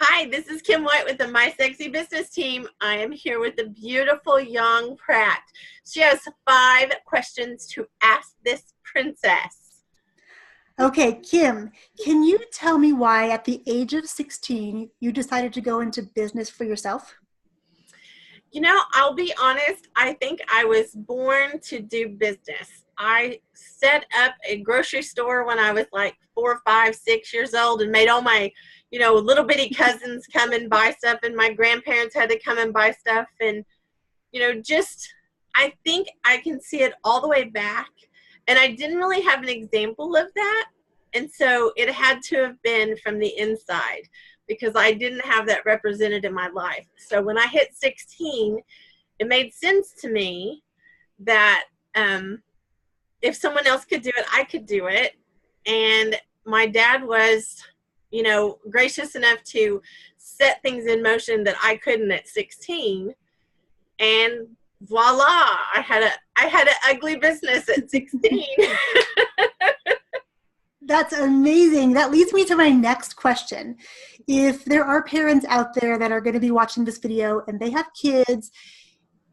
Hi, this is Kim White with the My Sexy Business team. I am here with the beautiful young Pratt. She has 5 questions to ask this princess. Okay, Kim, can you tell me why at the age of 16 you decided to go into business for yourself? You know, I'll be honest, I think I was born to do business. I set up a grocery store when I was like 4, 5, 6 years old and made all my, little bitty cousins come and buy stuff, and my grandparents had to come and buy stuff. And, I think I can see it all the way back. And I didn't really have an example of that. And so it had to have been from the inside, because I didn't have that represented in my life. So when I hit 16, it made sense to me that if someone else could do it, I could do it. And my dad was, gracious enough to set things in motion that I couldn't at 16. And voila, I had an ugly business at 16. That's amazing. That leads me to my next question. If there are parents out there that are going to be watching this video and they have kids,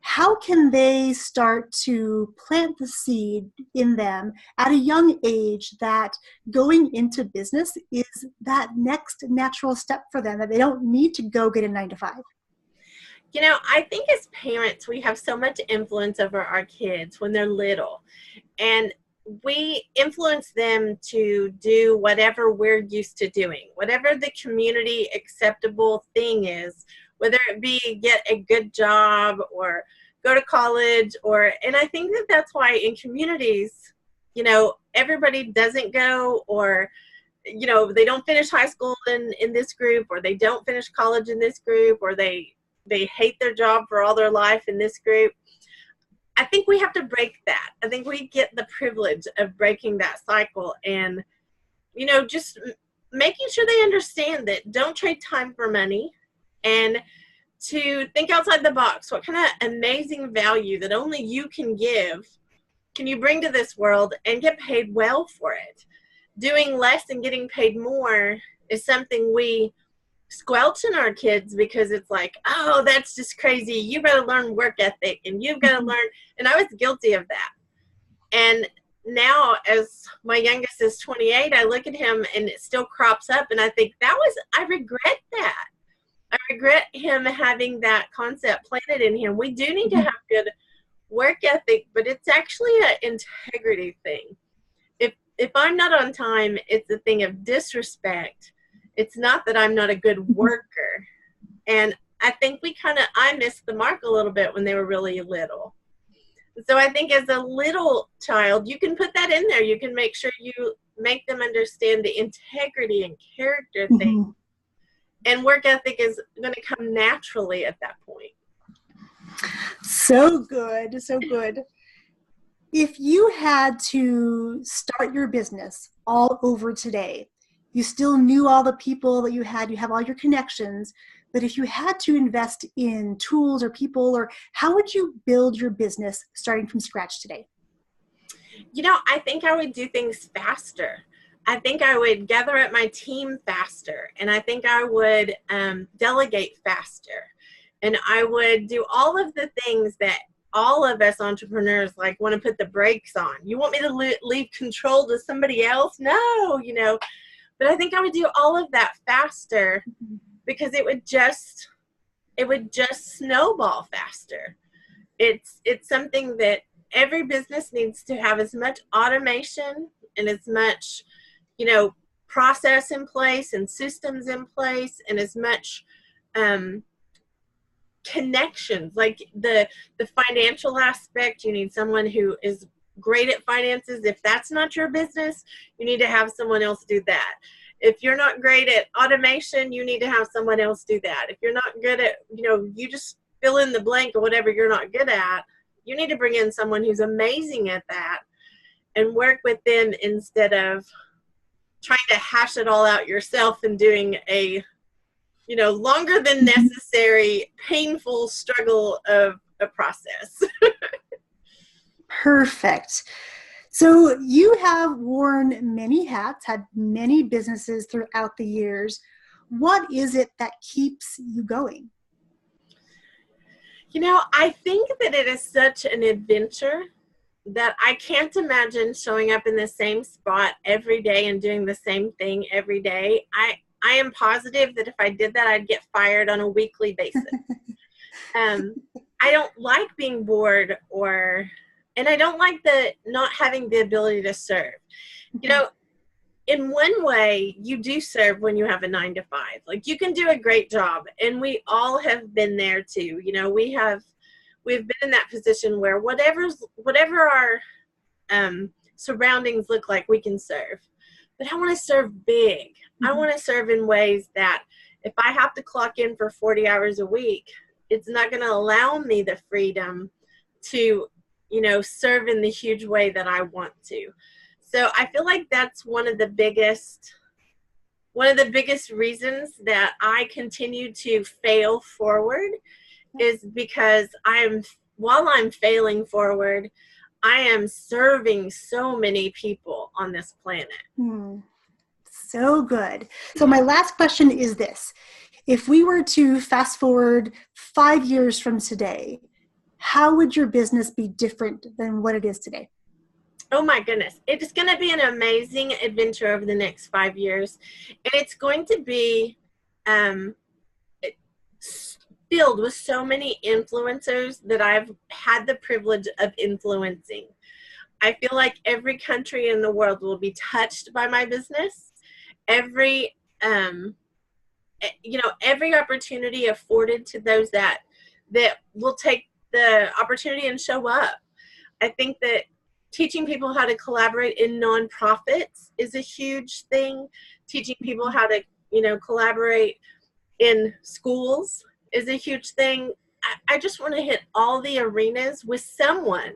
how can they start to plant the seed in them at a young age that going into business is that next natural step for them, that they don't need to go get a 9-to-5? I think as parents, we have so much influence over our kids when they're little. And we influence them to do whatever we're used to doing, whatever the community acceptable thing is, whether it be get a good job or go to college, and I think that that's why in communities, everybody doesn't go, or, they don't finish high school in this group, or they don't finish college in this group, or they hate their job for all their life in this group. I think we have to break that. I think we get the privilege of breaking that cycle and, just making sure they understand that don't trade time for money, and to think outside the box. What kind of amazing value that only you can give can you bring to this world and get paid well for it? Doing less and getting paid more is something we squelch in our kids, because it's like, oh, that's just crazy. You got to learn work ethic, and you've got to learn. And I was guilty of that. And now, as my youngest is 28, I look at him and it still crops up. And I think I regret that. I regret him having that concept planted in him. We do need to have good work ethic, but it's actually an integrity thing. If I'm not on time, it's a thing of disrespect. It's not that I'm not a good worker. And I think I missed the mark a little bit when they were really little. So I think as a little child, you can put that in there. You can make sure you make them understand the integrity and character thing. And work ethic is going to come naturally at that point. So good, so good. If you had to start your business all over today, you still knew all the people that you have all your connections, but if you had to invest in tools or people, or how would you build your business starting from scratch today? I think I would do things faster. I think I would gather up my team faster, and I think I would delegate faster, and I would do all of the things that all of us entrepreneurs want to put the brakes on. You want me to leave control to somebody else? No, but I think I would do all of that faster, because it would just snowball faster. It's something that every business needs to have, as much automation and as much process in place and systems in place, and as much connections, like the financial aspect. You need someone who is great at finances. If that's not your business, you need to have someone else do that. If you're not great at automation, you need to have someone else do that. If you're not good at, you just fill in the blank of whatever you're not good at, you need to bring in someone who's amazing at that and work with them, instead of trying to hash it all out yourself and doing a, longer than necessary, painful struggle of a process. Perfect. So you have worn many hats, had many businesses throughout the years. What is it that keeps you going? I think that it is such an adventure that I can't imagine showing up in the same spot every day and doing the same thing every day. I am positive that if I did that, I'd get fired on a weekly basis. Um, I don't like being bored and I don't like the not having the ability to serve. In one way, you do serve when you have a 9 to 5. Like, you can do a great job, and we all have been there too. We've been in that position where whatever our surroundings look like, we can serve. But I want to serve big. I want to serve in ways that if I have to clock in for 40 hours a week, it's not going to allow me the freedom to, serve in the huge way that I want to. So I feel like that's one of the biggest reasons that I continue to fail forward is because while I'm failing forward, I am serving so many people on this planet. So good. So my last question is this. If we were to fast forward 5 years from today, how would your business be different than what it is today? Oh my goodness. It's going to be an amazing adventure over the next 5 years. And it's going to be filled with so many influencers that I've had the privilege of influencing. I feel like every country in the world will be touched by my business. Every opportunity afforded to those that will take the opportunity and show up. I think that teaching people how to collaborate in nonprofits is a huge thing. Teaching people how to, collaborate in schools is a huge thing. I just want to hit all the arenas with someone.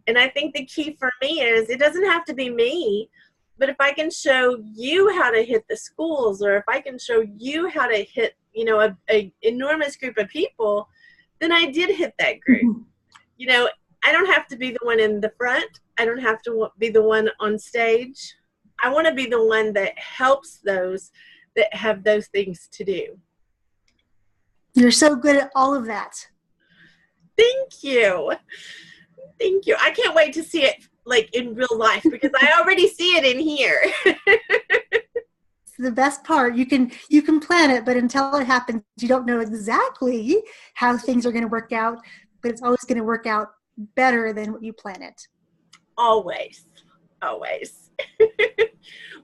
And I think the key for me is it doesn't have to be me, but if I can show you how to hit the schools, or if I can show you how to hit, a enormous group of people, then I did hit that group. I don't have to be the one in the front. I don't have to be the one on stage. I want to be the one that helps those that have those things to do. You're so good at all of that. Thank you. Thank you. I can't wait to see it like in real life because I already see it in here. It's the best part. You can plan it, but until it happens, you don't know exactly how things are going to work out, but it's always going to work out better than what you plan it. Always.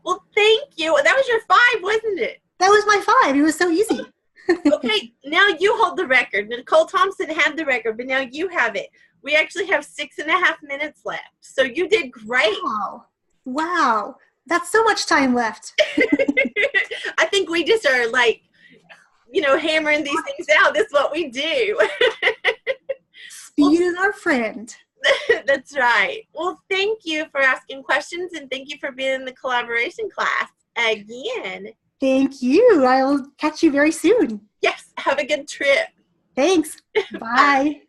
Well, thank you. That was your 5, wasn't it? That was my 5. It was so easy. Okay, now you hold the record. Nicole Thompson had the record, but now you have it. We actually have 6.5 minutes left. So you did great. Wow. That's so much time left. I think we just are hammering these things out. That's what we do. Speed is our friend. That's right. Well, thank you for asking questions, and thank you for being in the collaboration class again. Thank you. I'll catch you very soon. Yes. Have a good trip. Thanks. Bye.